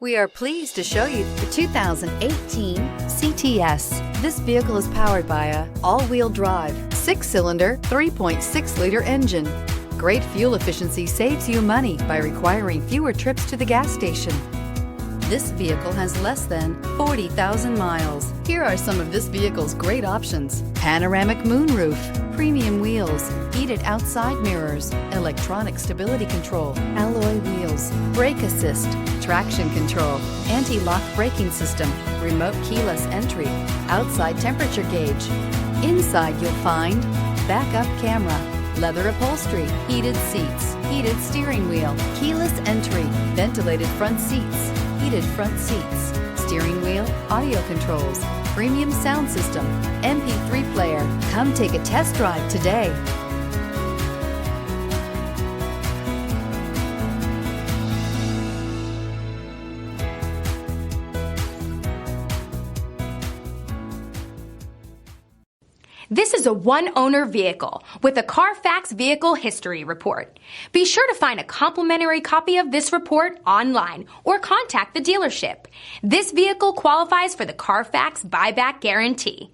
We are pleased to show you the 2018 CTS. This vehicle is powered by a all-wheel drive, 6-cylinder, 3.6-liter engine. Great fuel efficiency saves you money by requiring fewer trips to the gas station. This vehicle has less than 40,000 miles. Here are some of this vehicle's great options: panoramic moonroof, premium wheels, heated outside mirrors, electronic stability control, alloy wheels, brake assist, traction control, anti-lock braking system, remote keyless entry, outside temperature gauge. Inside you'll find backup camera, leather upholstery, heated seats, heated steering wheel, keyless entry, ventilated front seats, heated front seats, steering wheel audio controls, premium sound system, MP3 player. Come take a test drive today. This is a one-owner vehicle with a CARFAX Vehicle History Report. Be sure to find a complimentary copy of this report online or contact the dealership. This vehicle qualifies for the CARFAX Buyback Guarantee.